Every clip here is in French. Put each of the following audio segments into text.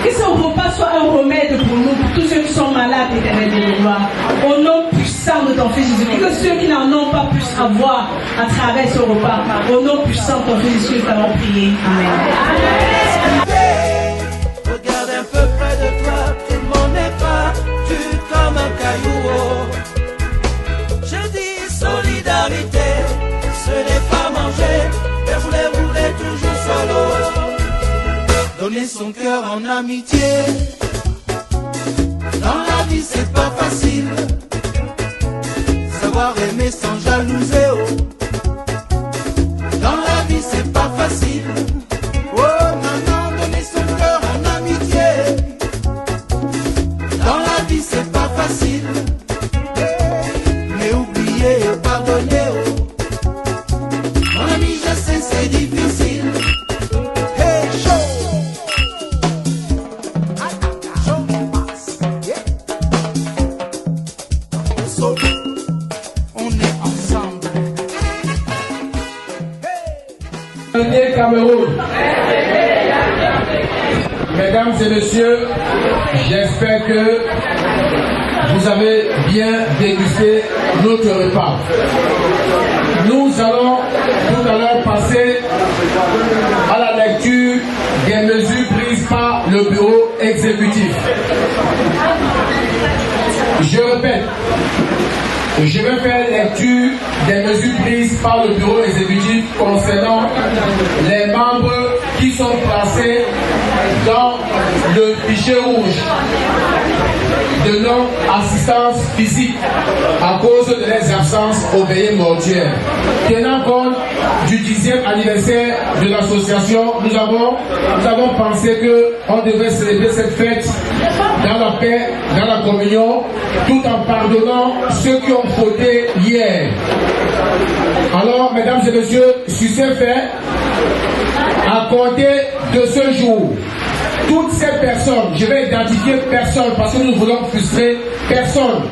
Que ce repas soit un remède pour nous, pour tous ceux qui sont malades, éternel de gloire. Au nom puissant de ton Fils Jésus. Que ceux qui n'en ont pas puissent avoir à travers ce repas. Au nom puissant de ton Fils Jésus, nous allons prier. Amen. Regarde un peu près de toi, tout le monde n'est pas tu comme un caillou. Je dis solidarité, ce n'est pas manger, faire rouler toujours solo. Donner son cœur en amitié, dans la vie c'est pas facile. Savoir aimer sans jalouser, oh. Dans la vie c'est pas facile. Oh non, non, donner son cœur en amitié. Dans la vie c'est pas facile. Mais oublier et pardonner, oh. Mon ami, je sais c'est difficile. Hey, show! On est ensemble. Cameroun. Mesdames et messieurs, j'espère que vous avez bien dégusté notre repas. Nous allons tout à l'heure passer à la lecture des mesures prises par le bureau exécutif. Je répète, je vais faire lecture des mesures prises par le bureau exécutif concernant les membres qui sont placés dans le fichier rouge de non-assistance physique à cause de leurs absences au veillées mortuaires. Tenant compte du 10e anniversaire de l'association, nous avons pensé qu'on devait célébrer cette fête dans la paix, dans la communion, tout en pardonnant ceux qui ont fauté hier. Alors, mesdames et messieurs, sur ces faits, à compter de ce jour, toutes ces personnes, je vais identifier personne parce que nous voulons frustrer personne.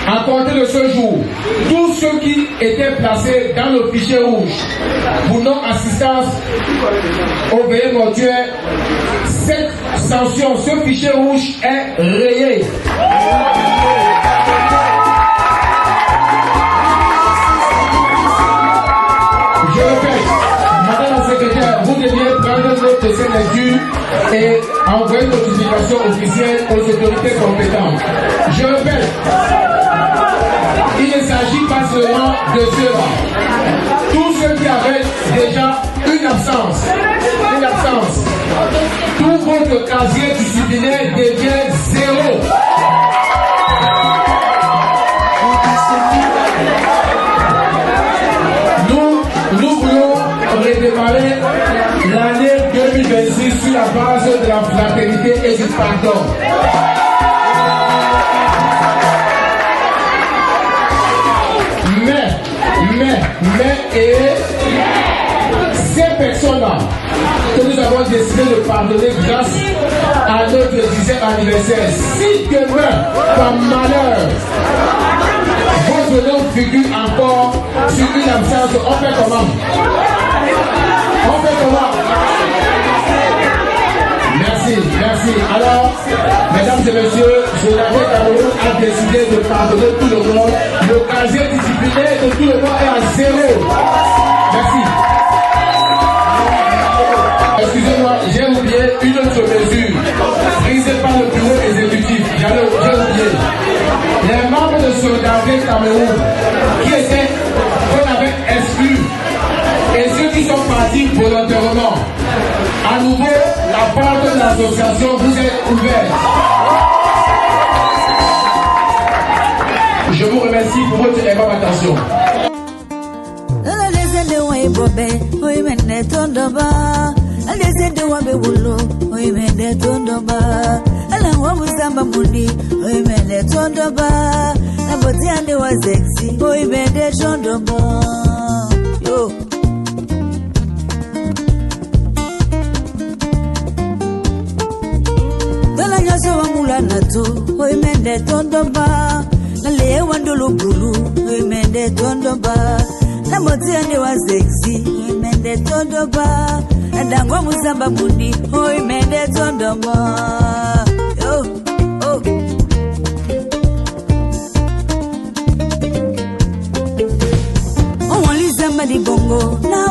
À compter de ce jour, tous ceux qui étaient placés dans le fichier rouge pour non-assistance au veillées mortuaires, cette sanction, ce fichier rouge est rayé. Je répète, madame la secrétaire, vous deviez prendre note de cette lecture et envoyer une notification officielle aux autorités compétentes. Je répète, il ne s'agit pas seulement de ceux-là. Tous ceux qui avaient déjà une absence, tout votre casier disciplinaire devient zéro. Nous voulons redémarrer l'année 2026 sur la base de la fraternité et du pardon. Et ces personnes-là que nous avons décidé de pardonner grâce à notre 10e anniversaire, si demain, par malheur, votre nom figure encore sur une absence, on fait comment? Merci. Alors, mesdames et messieurs, Jonathan Cameroun a décidé de pardonner tout le monde. Le casier disciplinaire de tout le monde est à zéro. Merci. Excusez-moi, j'ai oublié une autre mesure prise par le bureau exécutif. J'ai oublié. Les membres de Solidarité Cameroun qu'on avait exclus et ceux qui sont partis volontairement, à nouveau, la porte de l'association vous est ouverte. Je vous remercie pour votre aimable attention. zamba bundi hoi mende tondoma yo oh on wali zamba di bongo na